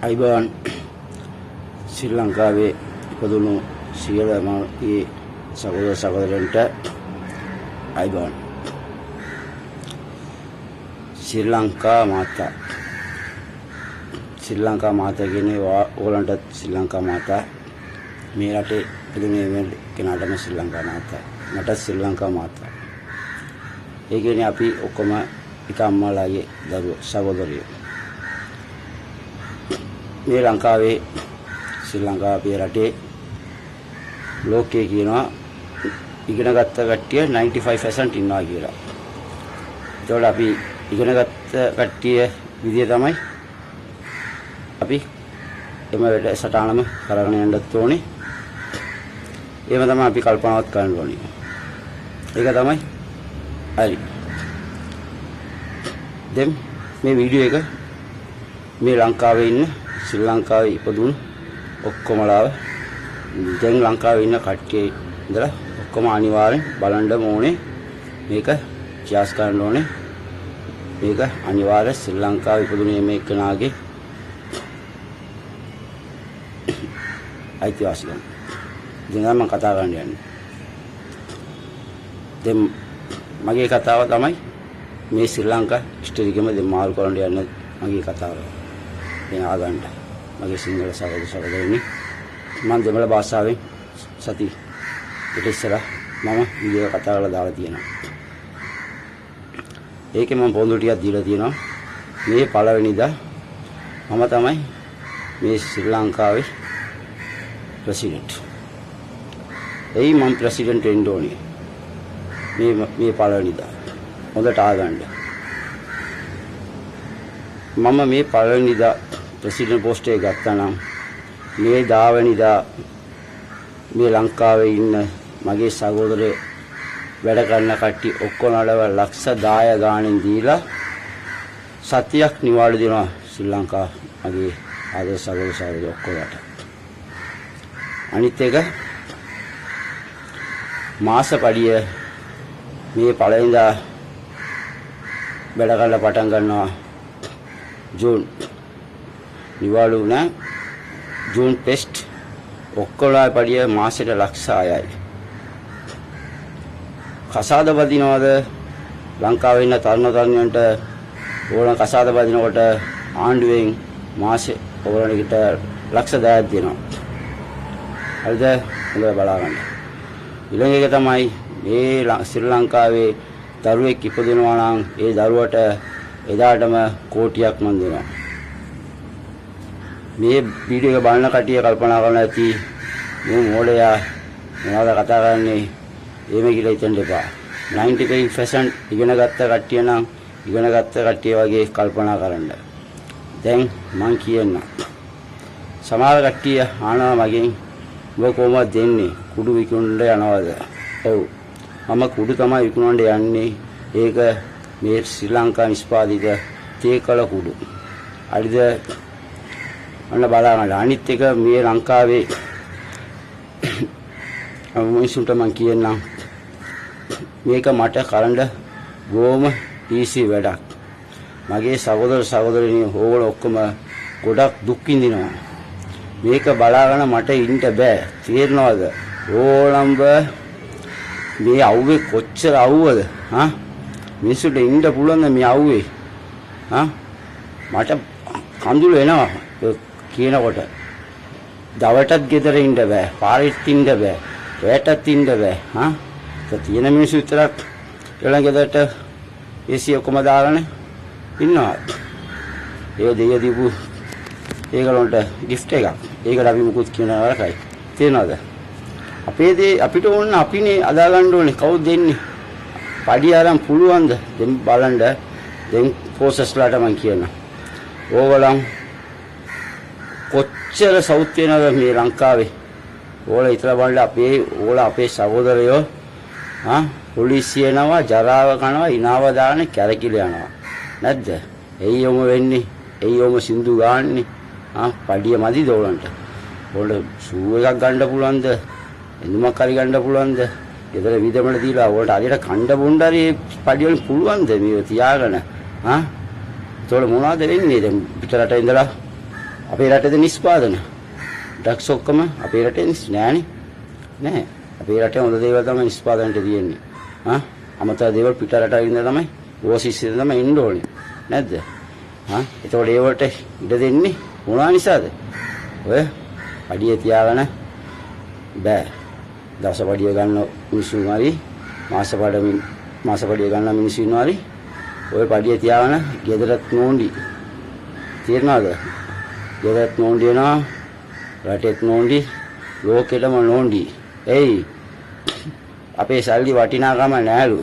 අයිබෝන් ශ්‍රී ලංකාවේ ඉපදුණු සියලුම සහෝදර සහෝදරයන්ට අයිබෝන්. ශ්‍රී ලංකා මාතා කියන්නේ ඕගලන්ට ශ්‍රී ලංකා මාතා. මේ රටේ ඉපදුනේ මේ කෙනාටම ශ්‍රී ලංකා මාතා. මට ශ්‍රී ලංකා මාතා. ඒ කියන්නේ අපි ඔක්කොම එක අම්මාලාගේ දරුවෝ සහෝදරයෝ. මේ ලංකාවේ ශ්‍රී ලංකාව අපේ රටේ ලෝකයේ කියනවා ඉගෙනගත්ත කට්ටිය 95% ඉන්නවා කියලා. ඒතකොට අපි ඉගෙනගත්ත කට්ටිය විදිය තමයි අපි එම වැඩ සටහනම කරගෙන යන්නත් ඕනේ. එහෙම තමයි අපි කල්පනාවත් කරන්න ඕනේ. ඒක තමයි හරි. දැන් මේ වීඩියෝ එක මේ ලංකාවේ ඉන්න ශ්‍රී ලංකාවේ ඉපදුණු ඔක්කොමලාව දැන් ලංකාවේ ඉන්න කට්ටිය ඉඳලා ඔක්කොම අනිවාර්යෙන් බලන්න ඕනේ. මේක ක්‍යාස් කරන්න ඕනේ. මේක අනිවාර්ය ශ්‍රී ලංකාවේ ඉපදුණු මේ කෙනාගේ අයිතිවාසිකම්. දැන් මම කතා කරන්න යන්නේ. දැන් මගේ කතාව තමයි මේ ශ්‍රී ලංකා හිස්ටරි එකම දැන් මාරු කරන්න යන මගේ කතාව. දැන් ආගන්න මගේ සිංහල සහෝදර සහෝදරියනි මම දෙමළ භාෂාවෙන් සති ඉතින් මම වීඩියෝ කතා කරලා දාලා තියෙනවා. ඒකේ මම පොන්දු ටිකක් දීලා තියෙනවා. මේ පළවෙනිදා මම තමයි මේ ශ්‍රී ලංකාවේ ප්‍රෙසිඩන්ට්. එයි මම ප්‍රෙසිඩන්ට් වෙන්න ඕනේ. මේ පළවෙනිදා හොඳට ආගන්න. මම මේ පළවෙනිදා ප්‍රෙසිඩන්ට් පෝස්ට් එක ගත්තා නම් මේ 10 වෙනිදා මේ ලංකාවේ ඉන්න මගේ සහෝදරයෝ වැඩ කරන කට්ටිය ඔක්කොම අලව ලක්ෂ 10 ගාණෙන් දීලා සතියක් නිවාඩු දෙනවා ශ්‍රී ලංකා මගේ ආදර සහෝදර සහෝදරියෝ ඔක්කොලට. අනිත් එක මාස පඩිය මේ පළවෙනිදා වැඩ කරලා පටන් ගන්නවා ජූන් නිවාඩු වුණා ජූන් ටෙස්ට් ඔක්කොලා පඩිය මාසෙට ලක්ෂ 6යි. කසාද බදිනවද ලංකාවේ ඉන්න තරුණ තරුණියන්ට ඕන කසාද බදිනකොට ආණ්ඩුවෙන් මාසෙ ඕනකට ලක්ෂ 10ක් දෙනවා. හරිද? හොඳට බලා ගන්න. ඊළඟ එක තමයි මේ ශ්‍රී ලංකාවේ දරුවෙක් ඉපදිනවා නම් ඒ දරුවට එදාටම කෝටියක් මන් දෙනවා. මේ වීඩියෝ එක බලන කට්ටිය කල්පනා කරන්න ඇති මේ මොඩයා මොනවද කතා කරන්නේ එහෙම කියලා හිතන්න එපා. 95% ඉගෙන ගත්ත කට්ටිය නම් ඉගෙන ගත්ත කට්ටිය වගේ කල්පනා කරන්න. දැන් මං කියන්න. සමහර කට්ටිය ආනවා මගෙන් ඔබ කොහොමද දෙන්නේ කුඩු විකුණන්න යනවද? ඔව්. මම කුඩු තමයි විකුණන්න යන්නේ. ඒක මේ ශ්‍රී ලංකා නිෂ්පාදිත තේකල කුඩු. හරිද? අන්න බලන්න. අනිත් එක මේ ලංකාවේ මිනිසුන්ට මම කියන්නම් මේක මට කරන්න බොහොම ඊසි වැඩක්. මගේ සහෝදර සහෝදරියනි ඕගොල්ලෝ ඔක්කොම ගොඩක් දුක් විඳිනවා. මේක බලාගෙන මට ඉන්න බෑ. තේරෙනවද? ඕලම්බ මේ අවුවේ කොච්චර අවුවද? හා? මිනිසුන්ට ඉන්න පුළුවන් මේ අවුවේ. හා? මට කඳුළු එනවා. කියනකොට දවටත් ගෙදර ඉන්න බෑ, පාරෙත් ඉන්න බෑ, රැටත් ඉන්න බෑ. හා? තියෙන මිනිස්සු විතරක් ඊළඟ ගෙදරට AC ඔක්කොම දාගෙන ඉන්නවා. ඒ දෙය දීපු ඒගොල්ලන්ට gift එකක්. ඒකට අපි මුකුත් කියන වරකයි. තේරෙනවද? අපේ දේ අපිට ඕන අපිනේ අදා ගන්න ඕනේ. කවුද දෙන්නේ? පඩි ආරම් පුළුවන්ද? දැන් බලන්න. දැන් ෆෝසස්ලාට මම කියනවා. ඕගොල්ලන් කොච්චර සෞත් වෙනවද මේ ලංකාවේ? ඕලා ඉතලා බලන්න අපේ සහෝදරයෝ පොලිසිය යනවා, ජරාව කනවා, ඉනාව දාන්නේ, කැරකිල යනවා. නැද්ද? එයියොම වෙන්නේ. එයියොම සින්දු ගාන්නේ. පඩිය මදිද ඕලන්ට? ඕලට ෂූ එකක් ගන්න පුළුවන්ද? එඳුමක් හරි ගන්න පුළුවන්ද? ගෙදර විදමල දීලා ඕලට හරියට කණ්ඩ බොණ්ඩ හරි පඩිය වලින් පුළුවන්ද මේව තියාගෙන? ඒතකොට මොනවද වෙන්නේ දැන් පිටරට ඉඳලා අපේ රටේද නිෂ්පාදන ඩ්‍රග්ස් ඔක්කොම අපේ රටේ නෑනේ නෑ අපේ රටේ හොඳ දේවල් තමයි නිෂ්පාදනයට තියෙන්නේ අමතර දේවල් පිට රටවල ඉඳලා තමයි ඕසිස් ඉඳලා තමයි එන්න ඕනේ නැද්ද එතකොට ඒ වලට ඉඩ දෙන්නේ මොනවා නිසාද ඔය අඩිය තියාගෙන බෑ දවසපඩිය ගන්න මිනිස්සු හරි මාසපඩිය ගන්න මිනිස්සු ඉන්නවා හරි ඔය පඩිය තියාගෙන ගෙදරත් නෝන්ඩි තේරෙනවද ගෙදරත් නෝන්ඩි වෙනවා රටෙත් නෝන්ඩි ලෝකෙටම නෝන්ඩි එයි අපේ සල්ලි වටිනාකම නෑලු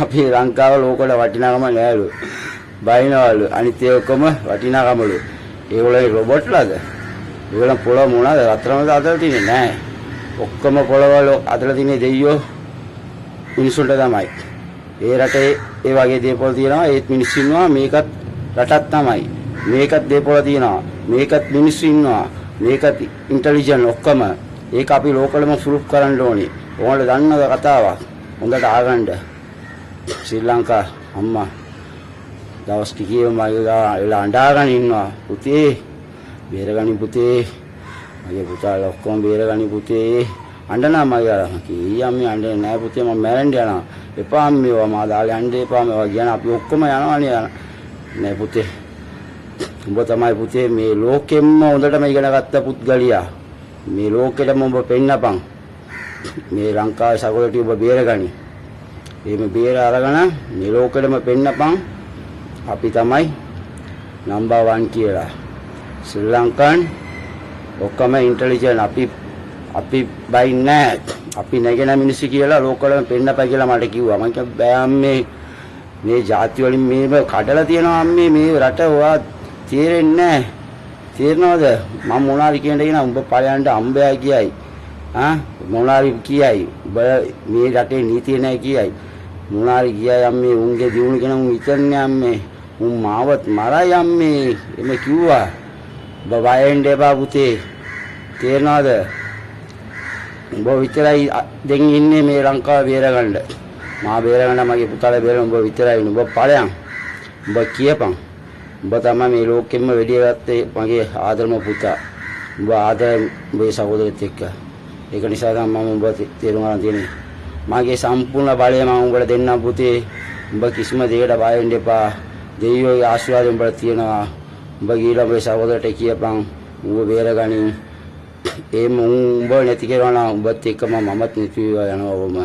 අපේ ලංකාව ලෝකවල වටිනාකම නෑලු බයිනවලු අනිත් ඒ ඔක්කොම වටිනාකමලු ඒගොල්ලෝ රොබොට්ලාද ඒගොල්ලන් පොළව මොනවාද රත්තරන්ද අතල තියෙන්නේ නෑ ඔක්කොම පොළවල අතල තියෙන්නේ දෙයියෝ මිනිසුන්ට තමයි ඒ රටේ ඒ වගේ දේපොළ තියෙනවා ඒත් මිනිස්සු ඉන්නවා මේකත් රටක් තමයි මේකත් දේපොළ තියෙනවා මේකත් මිනිස්සු ඉන්නවා මේකත් ඉන්ටෙලිජන්ට් ඔක්කොම ඒක අපි ලෝකලම ප්‍රූෆ් කරන්න ඕනේ ඕගොල්ලෝ දන්නවද කතාවක් හොඳට ආගන්න ශ්‍රී ලංකා අම්මා දවස් ටිකේම මගේ ගාලා අඬාගෙන ඉන්නවා පුතේ බේරගනි පුතේ මගේ පුතාලා ඔක්කොම බේරගනි පුතේ අඬනවා මගේ අර කී අම්මේ අඬන්නේ නෑ පුතේ මම මැරෙන්න යනවා එපා අම්මේවා මා දාලා යන්න එපා මේවා කියන අපි ඔක්කොම යනවානේ නෑ පුතේ උඹ තමයි පුතේ මේ ලෝකෙම්ම හොඳටම ඉගෙන ගත්ත පුත්ගලියා මේ ලෝකෙටම උඹ පෙන්නපන් මේ ලංකාවේ සගලටි ඔබ බේරගනි එහෙම බේර අරගෙන මේ ලෝකෙටම පෙන්නපන් අපි තමයි නම්බර් 1 කියලා ශ්‍රී ලංකන් ඔක්කොම ඉන්ටෙලිජන්ට් අපි බයින්නේ අපි නැගෙන මිනිස්සු කියලා ලෝකවලම පෙන්නපයි කියලා මට කිව්වා මම කිව්වා බෑ අම්මේ මේ ಜಾති වලින් මේව කඩලා තියෙනවා අම්මේ මේ රට ඔයා තේරෙන්නේ නැහැ තේරෙනවද මම මොනාරි කියන එක නා උඹ පළයන්ට අම්බයා කියයි මොනාරි කියයි උඹ මේ රටේ නීතිය නැහැ කියයි මොනාරි කියයි අම්මේ උන්ගේ දිනුන කෙනා උන් ඉතින්නේ අම්මේ උන් මාවත් මරයි අම්මේ එමෙ කිව්වා බබායෙන් දෙපා පුතේ තේරෙනවද උඹ විතරයි දැන් ඉන්නේ මේ ලංකාව බේරගන්න මා බේරගන්න මගේ පුතාලා බේරගන්න උඹ විතරයි උඹ ඵලයන් උඹ කියපන් උඹ තමයි මේ ලෝකෙම වෙඩිය ගත්තේ මගේ ආදරම පුතා උඹ ආදර උඹේ සහෝදරෙත් එක්ක ඒක නිසා තමයි මම උඹ තේරුම් ගන්න තියෙන්නේ මගේ සම්පූර්ණ බලය මම උඹට දෙන්නම් පුතේ උඹ කිසිම දෙයකට බය වෙන්න එපා දෙවියෝගේ ආශිර්වාදය උඹට තියෙනවා උඹ ගිහලා උඹේ සහෝදරට කියපන් උඹ බේරගනින් ඒ උඹ නැති කරනවා නම් උඹත් එක්කම මමත් නැති යනවා ඔබම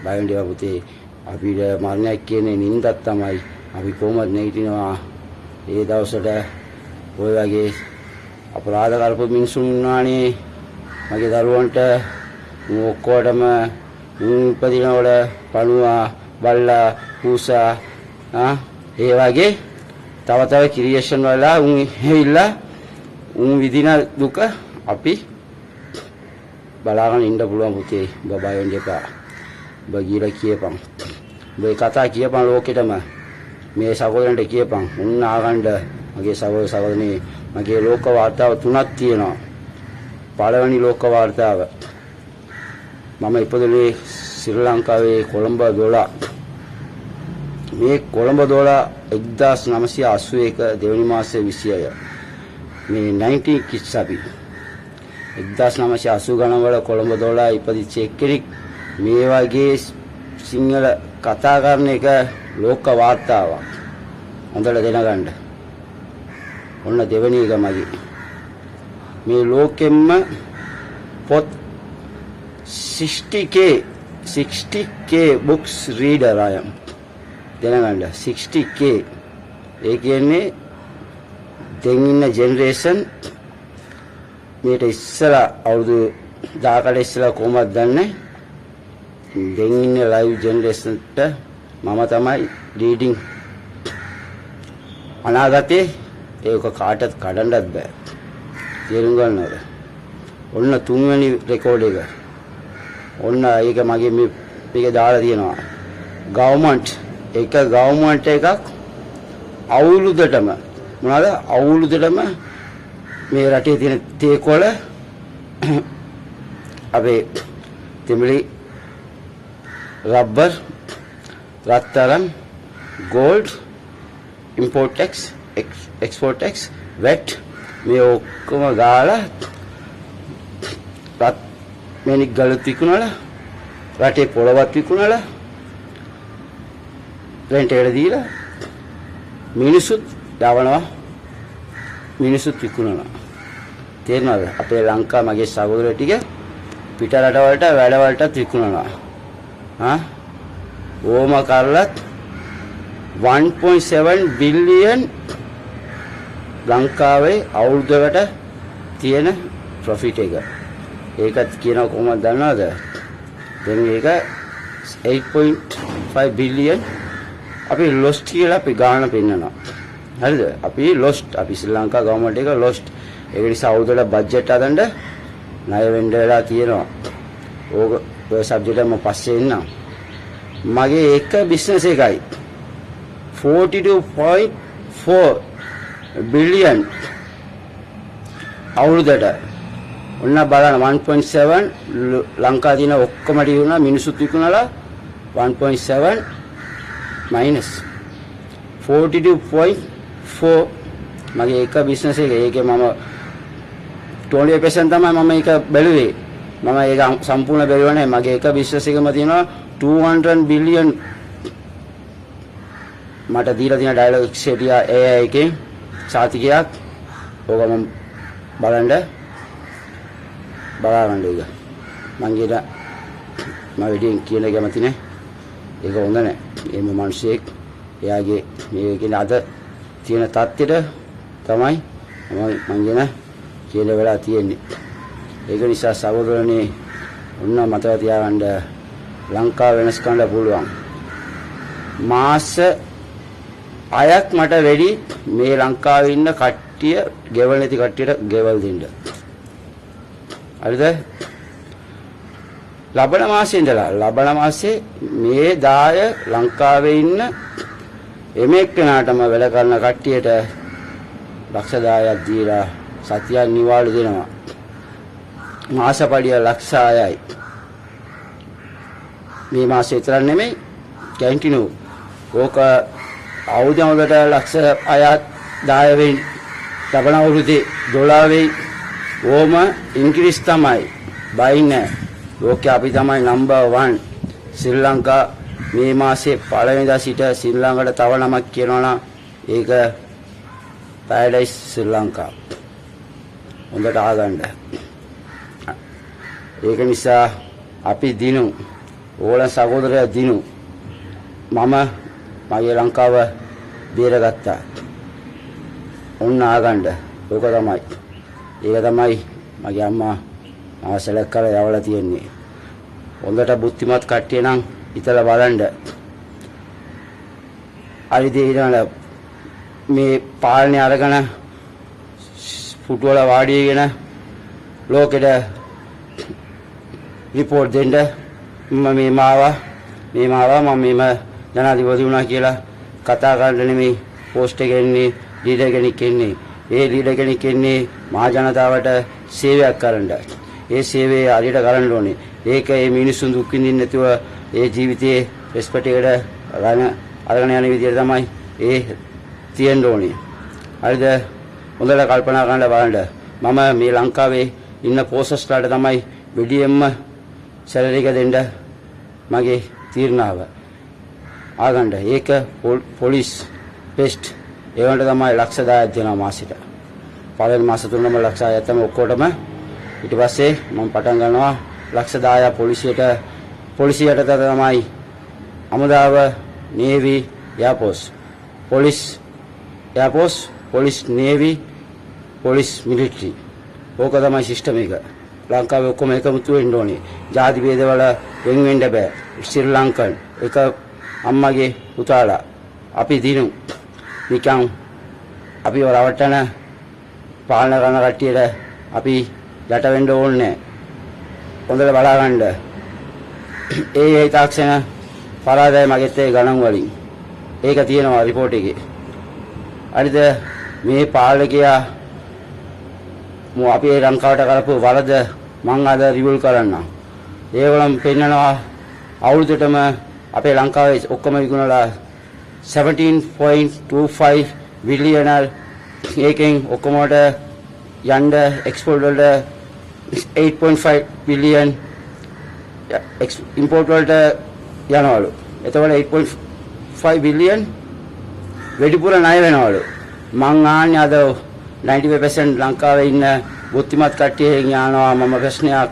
බය වෙන්න එපා පුතේ අපිට මරණයක් කියන්නේ නින්දක් තමයි අපි කොහොමද නැගිටිනවා ඒ දවසට ඔය වගේ අපරාධ කරපු මිනිස්සුන් ඉන්නවානේ මගේ දරුවන්ට ඔක්කොටම උපදිනවල පණුවා බල්ලා පූසා ඒ වගේ තව ක්‍රියේෂන් වල උන් ඇවිල්ලා උන් විදින දුක අපි බලාගෙන ඉන්න පුළුවන් පුතේ බය වෙන්න එපා ඔබ ගිහලා කියපන් ඔබ කතා කියපන් ලෝකෙටම මේ සහෝදරන්ට කියපන් උන් ආගන්න මගේ සහෝදරනේ මගේ ලෝක වාර්තාව තුනක් තියෙනවා පළවෙනි ලෝක වාර්තාව මම ඉපදුනේ ශ්‍රී ලංකාවේ කොළඹ 12 මේ කොළඹ 12 1981 දෙවනි මාසයේ 26 මේ 90 කිස් අපි 1980 ගණන් වල කොළඹ 12 ඉපදිච්ච එක්කෙනෙක් මේ වගේ සිංහල කතා කරන එක ලෝක වාර්තාවක් හොඳට දැනගන්න ඔන්න දෙවෙනි එක මගේ මේ ලෝකෙම්ම පොත් 60k books reader I am දැනගන්න 60k ඒ කියන්නේ දැන් ඉන්න ජෙනරේෂන් මේට ඉස්සලා අවුරුදු 10කට ඉස්සලා කොහොමද දන්නේ දැන් ඉන්න ලයිව් ජෙනරේෂන්ට මම තමයි ලීඩින් අනාගතේ ඒක කාටවත් කඩන්නත් බෑ තේරුම් ගන්නවද ඔන්න තුන්වෙනි රෙකෝඩ් එක ඔන්න ඒක මගේ මේක දාලා තියෙනවා ගවර්න්මන්ට් එකක් අවුරුද්දටම මොනවාද අවුරුද්දටම මේ රටේ තියෙන තේකොළ අපේ තිමිලි රබර් රත්තරන් gold import tax export tax VAT මේ ඔක්කොම ගාලා රත් මෙනික් ගලත් විකුණලා රටේ පොළවත් විකුණලා රෙන්ට් එකට දීලා මිනිසුත් යවනවා මිනිසුත් විකුණනවා. තේරෙනවද? අපේ ලංකාව මගේ සහෝදරයෝ ටික පිට රටවලට වැඩවලටත් විකුණනවා. ඕම කරලත් 1.7 බිලියන් ලංකාවේ අවුරුද්දකට තියෙන ප්‍රොෆිට් එක. ඒකත් කියනවා කොහොමද දන්නවද? දැන් ඒක 8.5 බිලියන් අපි ලොස්ට් කියලා අපි ගාන පෙන්නනවා. හරිද? අපි ලොස්ට් අපි ශ්‍රී ලංකා ගවර්න්මන්ට් එක ලොස්ට්. ඒ නිසා අවුරුද්දට බජට් හදන්න ණය වෙන්න වෙලා තියෙනවා. ඕක ඔය සබ්ජෙක්ට් එක මම පස්සේ එන්නම්. මගේ එක බිස්නස් එකයි 42.4 බිලියන් අවුරුද්දට. ඔන්න බලන්න 1.7 ලංකාවේ තියෙන ඔක්කොම ටික වුණා මිනිසුත් විකුණලා 1.7 minus 42.4 මගේ එක බිස්නස් එක. ඒකේ මම 20% තමයි මම ඒක බැලුවේ. මම ඒක සම්පූර්ණ බැලුවා නැහැ. මගේ එක බිස්නස් එකම තියෙනවා 200 බිලියන්. මට දීලා තියෙන ඩයලොග් සිටියා AI එකෙන් සාතිකයක්. ඕක මම බලන්න ඒක. මං ගිහලා මම වැඩියෙන් කියන කැමති නෑ. ඒක හොඳ නෑ. මේ මිනිස්සෙක් එයාගේ මේ කියන අද තියෙන තත්ත්වෙට තමයි මම කියන වෙලා තියෙන්නේ. ඒක නිසා සහෝදරනේ ඔන්න මතක තියාගන්න ලංකාව වෙනස් කරන්න පුළුවන්. මාස 6ක් මට වැඩි මේ ලංකාවේ ඉන්න කට්ටිය ගෙවල් නැති කට්ටියට ගෙවල් දෙන්න. හරිද? ලබන මාසේ ඉඳලා ලබන මාසේ මේ 10 ලංකාවේ ඉන්න එමෙක් කෙනාටම වැඩ කරන කට්ටියට ලක්ෂ 10ක් දීලා සතියක් නිවාඩු දෙනවා. මාසපඩිය ලක්ෂ 6යි. මේ මාසේ විතර නෙමෙයි කැන්ටිනු. ඕක අවුරුදු වලට ලක්ෂ 6ක් 10 වෙයි. ලබන අවුරුද්දේ $12 වෙයි. ඕම ඉන්ක්‍රීස් තමයි. බයින්නේ. ඕකේ අපි තමයි නම්බර් 1 ශ්‍රී ලංකා. මේ මාසේ පළවෙනිදා සිට ශ්‍රී ලංකාවට තව නමක් කියනවා නම් ඒක පැරඩයිස් ශ්‍රී ලංකා. හොඳට ආගන්න. ඒක නිසා අපි දිනු ඕල සහෝදරයා දිනු මම මගේ ලංකාව බේරගත්තා. ඔන්න ආගන්න. ඕක තමයි. ඒක තමයි මගේ අම්මා මාව සෙලක්ට් කරලා යවලා තියෙන්නේ. හොඳට බුද්ධිමත් කට්ටිය නම් හිතලා බලන්න. අරිදීනල මේ පාලනය අරගෙන ෆුට්වල වාඩිගෙන ලෝකෙට රිපෝට් දෙන්න මම මේ මාවා මම මේම ජනාධිපති වුණා කියලා කතා කරන්න නෙමෙයි පෝස්ට් එක එන්නේ ලීඩර් කෙනෙක් එන්නේ. ඒ ලීඩර් කෙනෙක් එන්නේ මහා ජනතාවට සේවයක් කරන්න. ඒ සේවය හරියට කරන්න ඕනේ. ඒක මේ මිනිස්සුන් දුක් විඳින්න නැතුව ඒ ජීවිතයේ රෙස්පෙක්ට් එකට අරගෙන යන විදියට තමයි ඒ තියෙන්න ඕනේ. හරිද? හොඳට කල්පනා කරන්න බලන්න. මම මේ ලංකාවේ ඉන්න පෝසස්ලාට තමයි විඩියෙම්ම සැලරි එක දෙන්න මගේ තීරණාව. ආගන්න. ඒක පොලිස් පෙස්ට් ඒවන්ට තමයි ලක්ෂ 10ක් දෙනවා මාසෙට. පළවෙනි මාස තුනම ලක්ෂ 10ක් තමයි ඔක්කොටම. ඊට පස්සේ මම පටන් ගන්නවා ලක්ෂ 10ක් පොලිසියට තමයි අමුදාව නේවි එයාර්ෆෝස් පොලිස් එයාර්ෆෝස් පොලිස් නේවි පොලිස් මිලිටරි. ඕක තමයි සිස්ටම් එක. ලංකාවේ ඔක්කොම එකමුතු වෙන්න ඕනේ. ජාති ભેදවල වෙන් වෙන්න බෑ. ශ්‍රී ලංකන් එක අම්මගේ පුතාලා අපි දිනු නිකන් අපිව රවට්ටන පාලන කරන කට්ටියට අපි යට වෙන්න ඕනේ. හොඳට බලා ගන්න. ඒ තාක්ෂණ පරාදයි මගෙත් ඒ ගණන් වලින්. ඒක තියෙනවා රිපෝට් එකේ. හරිද? මේ පාලකයා අපි ලංකාවට කරපු වරද මං අද රිවිව් කරන්නම්. ඒගොල්ලන් පෙන්නනවා අවුරුද්දටම අපේ ලංකාවේ ඔක්කොම විකුණලා 17.25 බිලියන ඒකෙන් ඔක්කොමට යන්න එක්ස්පෝර්ට් වලට 8.5 බිලියන් ඉම්පෝර්ට් වලට යනවලු. එතකොට 8.5 බිලියන් වැඩිපුර ණය වෙනවලු. මං ආන්නේ අද 95% ලංකාවේ ඉන්න බුද්ධිමත් කට්ටියෙන් යනවා මම ප්‍රශ්නයක්.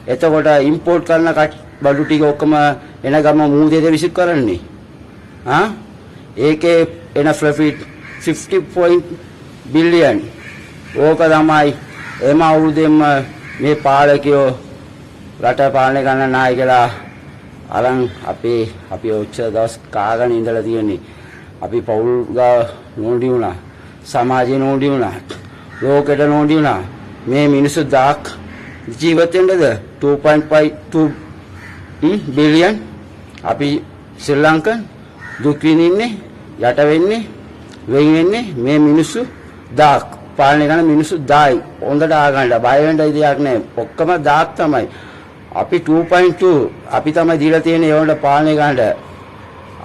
එතකොට ඉම්පෝර්ට් කරන බඩු ටික ඔක්කොම එන ගම මූදේද විසික් කරන්නේ. ඒකේ එන ප්‍රොෆිට් 50 බිලියන්. ඕක තමයි එම අවුරුද්දෙම මේ පාලකයෝ රට පාලනය කරන නායකලා අරන් අපි ඔච්චර දවස් කාගෙන ඉඳලා තියෙන්නේ. අපි පෞල් ගා නෝඩි වුණා. සමාජේ නෝඩි වුණා. ලෝකෙට නෝඩි වුණා. මේ මිනිස්සු දාක් ජීවත් වෙන්නද 2.52 බිලියන් අපි ශ්‍රී ලංකන් දුක් විඳින්නේ යට වෙන්නේ වෙන් වෙන්නේ මේ මිනිස්සු දාක් පාලනය කරන මිනිස්සු දායි හොඳට ආගන්න බය වෙන්න දෙයක් නැහැ ඔක්කොම දාක් තමයි අපි 2.2 අපි තමයි දීලා තියෙන්නේ ඒවලට පාලනය ගන්නට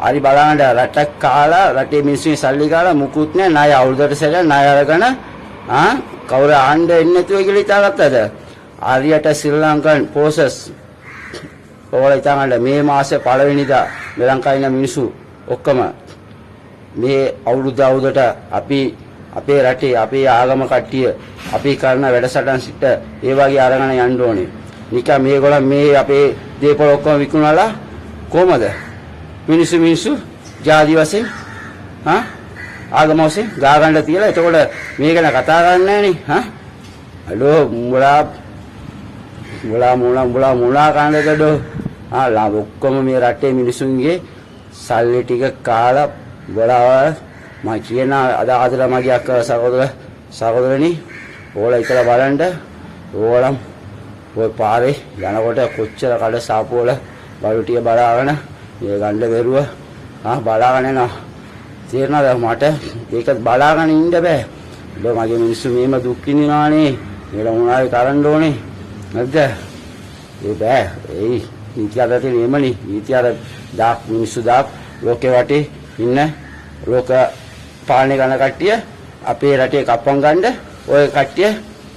හරි බලන්න රටක් කාලා රටේ මිනිස්සුන් සල්ලි කාලා මුකුත් නැහැ ණය අවුරුද්දට සැර ණය අරගෙන කවුරු ආණ්ඩ එන්නේ නැතුව කියලා හිතාගත්තද ආරියට ශ්‍රී ලංකන් පෝසස් ඔයාලා හිතන්න මේ මාසේ පළවෙනිදා ශ්‍රී ලංකාවේ ඉන්න මිනිස්සු ඔක්කොම මේ අවුරුද්දට අපි අපේ රටේ අපේ ආගම කට්ටිය අපි කරන වැඩසටහන් සිට ඒ වගේ අරගෙන යන්න ඕනේ. නිකන් මේගොල්ලන් මේ අපේ දේපල ඔක්කොම විකුණලා කොහමද? මිනිස්සු ජාති වශයෙන් ආගම වශයෙන් ගා ගන්න තියලා එතකොට මේක ගැන කතා කරන්නේ නැහනේ. අලෝ මුලා කාණ්ඩකඩෝ ඔක්කොම මේ රටේ මිනිසුන්ගේ සල්ලි ටික කාලා බලාව මම කියන අදාහතර මගේ අක්කා සහෝදරනි ඕලා ඉතලා බලන්න ඕලම් ඔය පාරේ යනකොට කොච්චර කඩ සාපුවල බඩු ටික බලාගෙන මේ ගන්න බැරුව බලාගෙන යනවා තේරෙනවද මට ඒක බලාගෙන ඉන්න බෑ මගේ මිනිස්සු මේම දුක් විඳිනවානේ මේක මොනවායි කරන්න ඕනේ නැද්ද ඒ බෑ ඒ නීති අධිකාරිය නෙමෙයි නීති අර දාක් මිනිස්සු දාක් ලෝකේ වටේ ඉන්න ලෝක පාලනය කරන කට්ටිය අපේ රටේ කප්පම් ගන්න ඔය කට්ටිය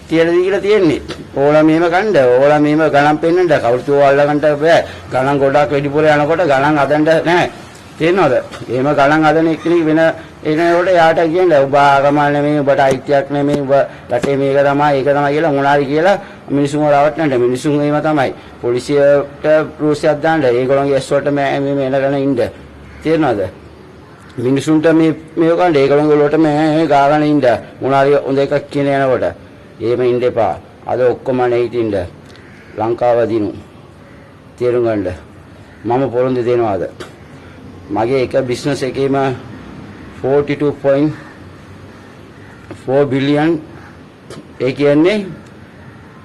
තියලා දීලා තියෙන්නේ ඕලා මේම ගන්න ඕලා මේම ගණන් පෙන්නන්න කවුරුත් ඕවා ගන්න බෑ ගණන් ගොඩක් වැඩිපුර යනකොට ගණන් හදන්න නැහැ තේරෙනවද එහෙම ගණන් හදන එක්කෙනෙක් වෙන එනකොට යාට කියන්නේ ඔබ ආගම නෙමෙයි ඔබට අයිතියක් නෙමෙයි ඔබ රටේ මේක තමයි ඒක තමයි කියලා මොනාරි කියලා මිනිසුන්ව රවට්ටන්න මිනිසුන් එහෙම තමයි පොලිසියට රූසියක් දාන්න ඒගොල්ලන්ගේ ඇස් වලට මේ එනගෙන ඉන්න තේරෙනවද මිනිසුන්ට මේ ගන්න ඒගොල්ලන්ගේ වලට මේ ගාගෙන ඉන්න මොනාරි හොඳ එකක් කියන යනකොට එහෙම ඉන්න එපා අද ඔක්කොම නැහිටින්න ලංකාව දිනු තේරුම් ගන්න මම පොරොන්දු දෙනවාද මගේ එක බිස්නස් එකේම 42.4 බිලියන් ඒ කියන්නේ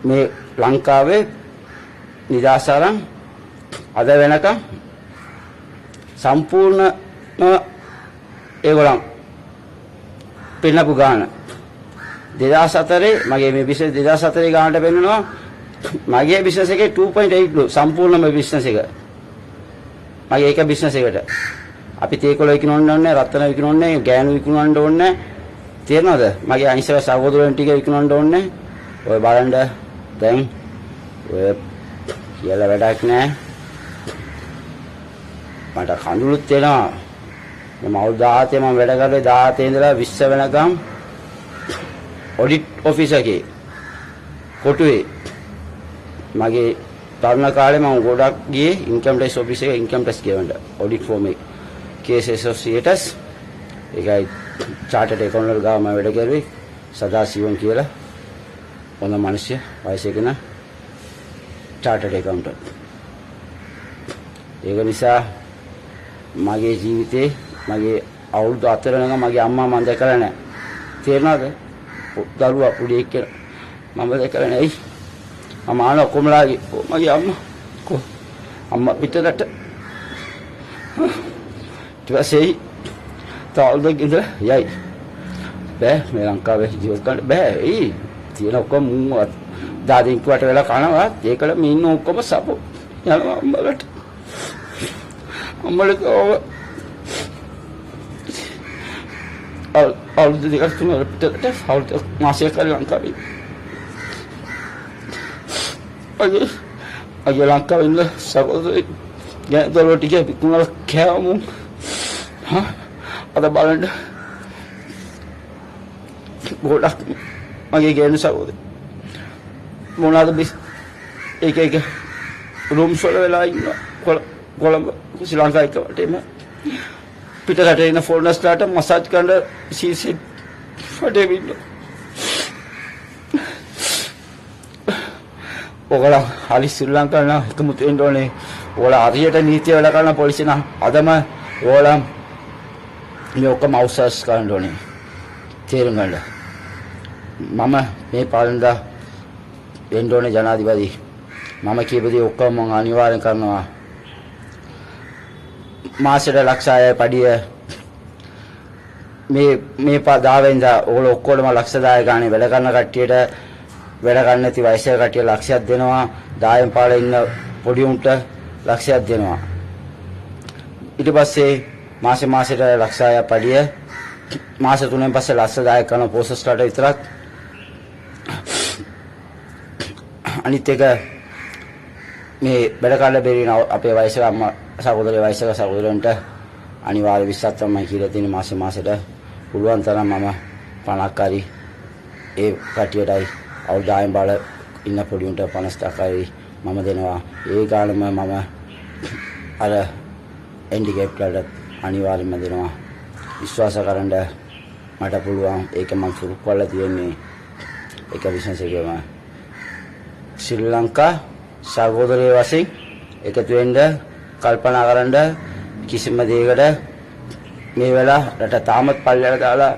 මේ ලංකාවේ නිදාස් අරන් අද වෙනකම් සම්පූර්ණ ඒගොල්ලන් පෙන්නපු ගාන 2004 මගේ මේ බිස්නස් 2004 ගානට පෙන්නනවා මගේ බිස්නස් එකේ 2.8 සම්පූර්ණම බිස්නස් එක මගේ එක බිස්නස් එකට අපි තේකොළ විකුණන්න ඕනේ රත්තරන් විකුණන්න ඕනේ ගෑනු විකුණන්න ඕනේ තේරෙනවද මගේ අනිසව සහෝදරයන් ටික විකුණන්න ඕනේ ඔය බලන්න දැන් ඔය කියලා වැඩක් නැහැ මට කඳුළුත් එනවා මම අවුරුදු 17 මම වැඩ කරේ 17 ඉඳලා 20 වෙනකම් ඔඩිට් ඔෆිස් එකේ කොටුවේ මගේ තරුණ කාලේ මම ගොඩක් ගියේ ඉන්කම් ටැක්ස් ඔෆිස් එකේ ඉන්කම් ටැක්ස් ගෙවන්න ඔඩිට් ෆෝම් එක කේස් ඇසෝසියේටස් ඒකයි චාටඩ් ඇකවුන්ටන්ට් ගාව මම වැඩ කරුවේ සදාසිවම් කියලා හොඳ මිනිස්සු වයසේ කෙනා චාටඩ් ඇකවුන්ටන්ට් ඒක නිසා මගේ ජීවිතේ මගේ අවුරුදු 4 වෙනකම් මගේ අම්මා මම දැකලා නැහැ තේරෙනවද දරුවා පුඩි එක්ක මම දැකලා නැහැ මම ආන කොමලාගේ මගේ අම්මා පිටරට ඊපස්සේ තාල්ද ගින්ද යයි බෑ මේ ලංකාවේ ජීවත් ගන්න බෑ ඒ තියෙන ඔක්කොම දාදින් කොට වෙලා කනවා ඒකල මේ ඉන්න ඔක්කොම සපෝ යනවා අම්මලට අවුරුදු දෙකක් තුනක් පිටරට අවුරුදු මාසයක් කරලා ලංකාවේ අගේ ලංකාවේ ඉන්න සහෝදරයෝ ගැන දොරට ටික විකුණලා කෑවමු. අද බලන්න ගොඩක් මගේ ගෑනු සහෝදරයෝ මොනවාද එක රූම්ස් වල වෙලා ඉන්නවා. කොළඹ ශ්‍රී ලංකාවේ එකවටම පිටරට එන ෆෝරිනර්ස්ලාට මසාජ් කරන්න සීසී ෆඩේ ඉන්නවා. ඔයගොල්ලෝ හරි ශ්‍රී ලංකාවේ නම් එකමුතු වෙන්න ඕනේ. ඔයාලා හරියට නීතිය වැඩ කරන පොලිසිය නම් අදම ඔයාලා මේ ඔක්කොම අවුස්සස් කරන්න ඕනේ. තේරුම් ගන්න. මම මේ පාලනදා වෙන්න ඕනේ ජනාධිපති. මම කියපු දේ ඔක්කොම මම අනිවාර්යෙන් කරනවා. මාසෙට ලක්ෂය පඩිය මේ පදාවෙන්ද ඔයගොල්ලෝ ඔක්කොම ලක්ෂ 10 ගානේ වැඩ කරන කට්ටියට වැඩ ගන්න නැති වයසක කට්ටිය ලක්ෂයක් දෙනවා. 10න් පාඩේ ඉන්න පොඩි උන්ට ලක්ෂයක් දෙනවා. ඊට පස්සේ මාසෙට ලක්ෂය පඩිය මාස 3න් පස්සේ ලක්ෂ 10 කරන පොසස්ටාට විතරක්. අනිත් එක මේ වැඩ කරලා බැරි අපේ වයසක අම්මා සහෝදරයෝ වයසක සහෝදරයන්ට අනිවාර්ය 20ක් තමයි කියලා තියෙන මාසෙට පුළුවන් තරම් මම 50ක් හරි ඒ කට්ටියටයි අවුරුද්දායෙන් බාල ඉන්න පොඩි උන්ට 50ක් හරි මම දෙනවා. ඒ කාලෙම මම අර ඇන්ඩිකැප් වලට අනිවාර්යයෙන්ම දෙනවා. විශ්වාස කරන්න මට පුළුවන්. ඒක මම සුරු කරලා තියෙන්නේ ඒක බිස්නස් එකේම. ශ්‍රී ලංකා සහෝදරයෝ වශයෙන් එකතු වෙන්න කල්පනා කරන්න කිසිම දෙයකට මේ වෙලාව රට තාමත් පල්ලයට දාලා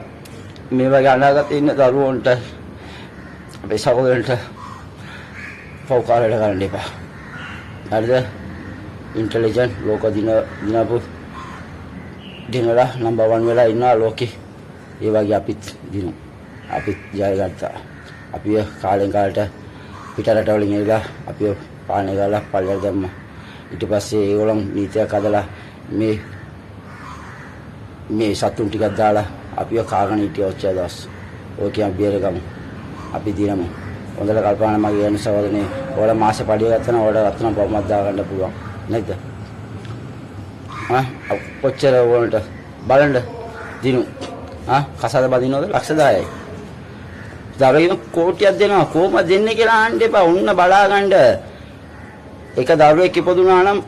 මේ වගේ අනාගතේ ඉන්න දරුවන්ට අපේ සහෝදරයන්ට පෞකාරයට කරන්න එපා. හරිද? ඉන්ටෙලිජන්ට් ලෝක දිනපු දිනලා නම්බර් 1 වෙලා ඉන්නවා ලෝකේ. ඒ වගේ අපිත් දිනු. අපිත් ජය ගත්තා. අපි කාලෙන් කාලට පිටරට වලින් එලා අපි පාලනය කරලා පල්ලයට දැම්මා. ඊට පස්සේ ඒගොල්ලන් නීතියක් හදලා මේ සතුන් ටිකක් දාලා අපිව කාගෙන හිටිය ඔච්චර දවස්. ඔය කියන්නේ බේරගමු. අපි දිනමු. හොඳට කල්පනා මගේ යන සවදනේ ඔයාලා මාසෙ පඩිය ගත්තා නම් ඔයාලා රත්න බොම්මක් දා ගන්න පුළුවන්. නේද? කොච්චර වුණට බලන්න දිනු. කසාද බදිනවද? ලක්ෂ 10යි. දරුවෙක් කෝටියක් දෙනවා. කොහොමද දෙන්නේ කියලා අහන්න එපා. උන්න බලා ගන්න. එක දරුවෙක් ඉපදුනා නම්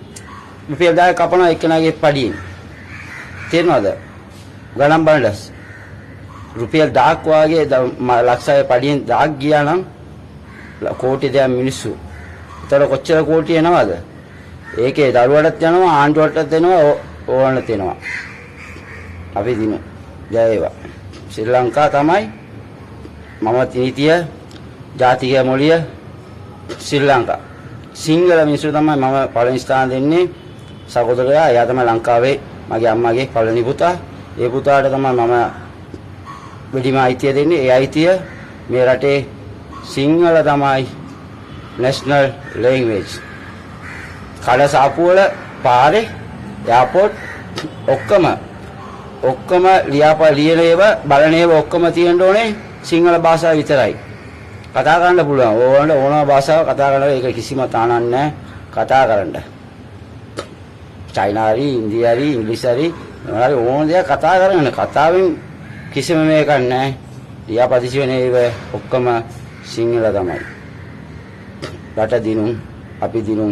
රුපියල් 10 කපනවා එක්කෙනාගේ පඩියෙන්. තේරෙනවද? ගණන් බලන්න. රුපියල් 10ක් වාගේ ලක්ෂය පඩියෙන් 10ක් ගියා නම් කෝටි දෙයක් මිනිස්සු. ඒතර කොච්චර කෝටි එනවද? ඒකේ දරුවටත් යනවා ආණ්ඩුවටත් දෙනවා ඕනට දෙනවා. අපි දිනු. ජය වේවා. ශ්‍රී ලංකා තමයි මම නීතිය ජාතික මොළිය ශ්‍රී ලංකා. සිංහල මිනිස්සු තමයි මම පළවෙනි ස්ථාන දෙන්නේ. සහෝදරයා එයා තමයි ලංකාවේ මගේ අම්මාගේ පළවෙනි පුතා. ඒ පුතාට තමයි මම වැඩිම අයිතිය දෙන්නේ. ඒ අයිතිය මේ රටේ සිංහල තමයි national language. කඩසාප්පු වල පාරේ එයාපෝට් ඔක්කොම ලියන ඒවා බලන ඒවා ඔක්කොම තියෙන්න ඕනේ සිංහල භාෂාව විතරයි. කතා කරන්න පුළුවන්. ඕනම භාෂාවක් කතා කරන්න ඒක කිසිම තානක් නැහැ කතා කරන්න. චයිනා හරි ඉන්දියා හරි ඉංග්‍රීසි හරි මොනවාරි ඕන දෙයක් කතා කරගන්න. කතාවෙන් කිසිම මේකක් නැහැ. ලියාපදිසි වෙන ඒවා ඔක්කොම සිංහල තමයි. රට දිනු අපි දිනු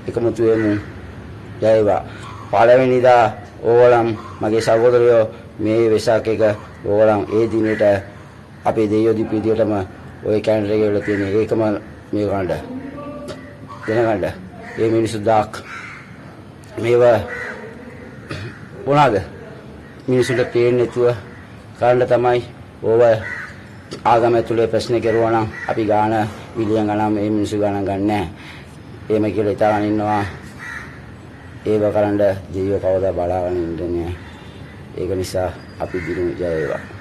එකමුතු වෙමු. ජය වේවා. පළවෙනිදා ඕගොල්ලන් මගේ සහෝදරයෝ මේ වෙසක් එක ඕගොල්ලන් ඒ දිනෙට අපේ දෙයියෝ දීපිදියටම ඔය කැලෙන්ඩර් එකේ වල තියෙන ඒකම මේ ගන්න. දැනගන්න. මේ මිනිස්සු දාක් මේවා මොනවාද? මිනිස්සුන්ට පේන්නේ නැතුව කරන්න තමයි ඕව ආගම ඇතුලේ ප්‍රශ්න කරුවා නම් අපි ගාන විලියන් ගණන් මේ මිනිස්සු ගණන් ගන්නෑ. එහෙම කියලා හිතාගෙන ඉන්නවා. ඒව කරන්න දෙවියෝ කවදා බලාගෙන ඉන්නේ නැහැ. ඒක නිසා අපි දිනු ජය වේවා.